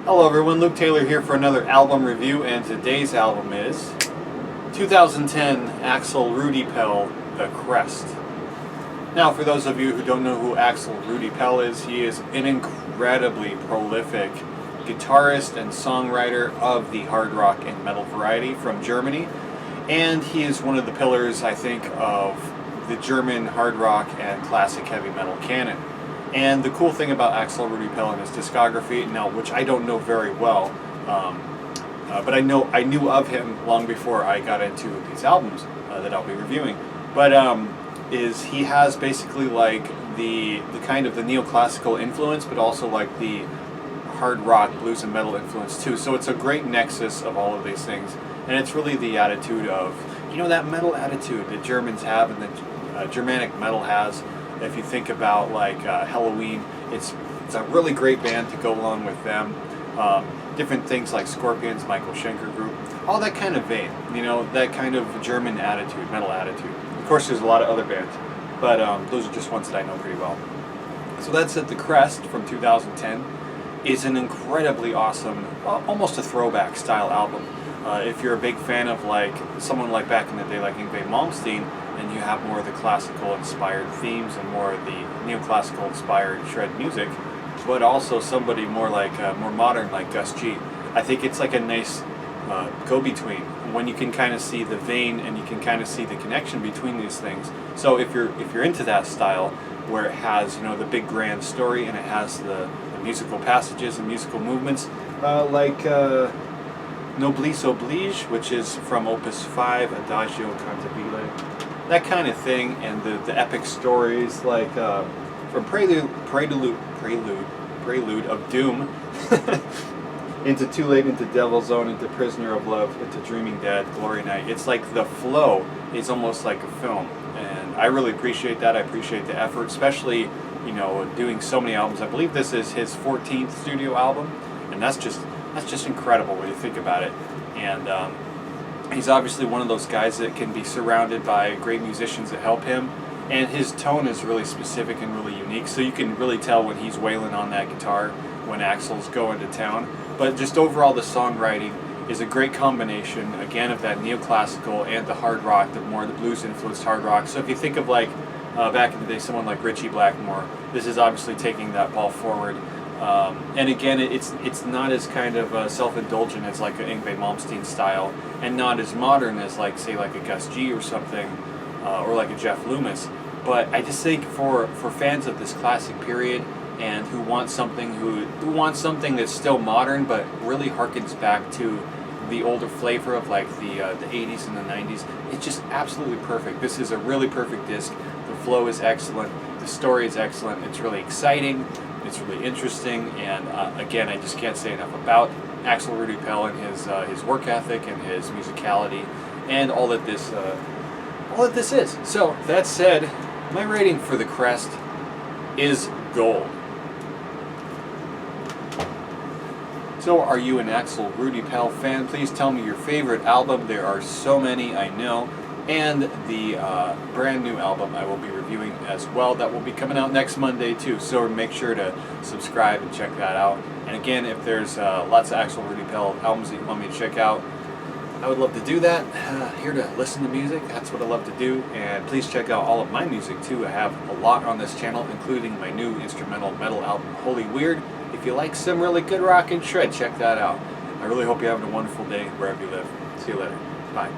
Hello everyone, Luke Taylor here for another album review, and today's album is 2010 Axel Rudi Pell, The Crest. Now, for those of you who don't know who Axel Rudi Pell is, he is an incredibly prolific guitarist and songwriter of the hard rock and metal variety from Germany, and he is one of the pillars, I think, of the German hard rock and classic heavy metal canon. And the cool thing about Axel Rudi Pell and his discography, now which I don't know very well, but I knew of him long before I got into these albums that I'll be reviewing. But is he has basically like the kind of the neoclassical influence, but also like the hard rock, blues, and metal influence too. So it's a great nexus of all of these things, and it's really the attitude of, you know, that metal attitude that Germans have and that Germanic metal has. If you think about like Halloween, it's a really great band to go along with them. Different things like Scorpions, Michael Schenker Group, all that kind of vein, you know, that kind of German attitude, metal attitude. Of course, there's a lot of other bands, but those are just ones that I know pretty well. So that's it. The Crest from 2010 is an incredibly awesome, almost a throwback style album. If you're a big fan of like someone like back in the day, like Yngwie Malmsteen, and you have more of the classical inspired themes and more of the neoclassical inspired shred music, but also somebody more like more modern like Gus G. I think it's like a nice go-between when you can kind of see the vein and you can kind of see the connection between these things. So if you're into that style where it has, you know, the big grand story and it has the musical passages and musical movements, like Noblesse Oblige, which is from Opus 5, Adagio Cantabile, that kind of thing, and the epic stories like from Prelude of Doom into Too Late, into Devil's Own, into Prisoner of Love, into Dreaming Dead, Glory Night. It's like the flow is almost like a film, and I really appreciate that. I appreciate the effort, especially, you know, doing so many albums. I believe this is his 14th studio album, and that's just incredible when you think about it. And he's obviously one of those guys that can be surrounded by great musicians that help him, and his tone is really specific and really unique, so you can really tell when he's wailing on that guitar when Axel's going to town. But just overall, the songwriting is a great combination, again, of that neoclassical and the hard rock, the more the blues influenced hard rock. So if you think of like back in the day, someone like Ritchie Blackmore, this is obviously taking that ball forward. And again, it's not as kind of self-indulgent as like an Yngwie Malmsteen style, and not as modern as like, say, like a Gus G or something, or like a Jeff Loomis. But I just think for fans of this classic period and who want something that's still modern but really harkens back to the older flavor of like the 80s and the 90s, it's just absolutely perfect. This is a really perfect disc. The flow is excellent. The story is excellent. It's really exciting. It's really interesting, and again, I just can't say enough about Axel Rudi Pell and his work ethic and his musicality, and all that this is. So that said, my rating for The Crest is gold. So, are you an Axel Rudi Pell fan? Please tell me your favorite album. There are so many, I know. And the brand new album I will be reviewing as well. That will be coming out next Monday too. So make sure to subscribe and check that out. And again, if there's lots of Axel Rudi Pell albums that you want me to check out, I would love to do that. Here to listen to music, that's what I love to do. And please check out all of my music too. I have a lot on this channel, including my new instrumental metal album, Holy Weird. If you like some really good rock and shred, check that out. I really hope you're having a wonderful day wherever you live. See you later. Bye.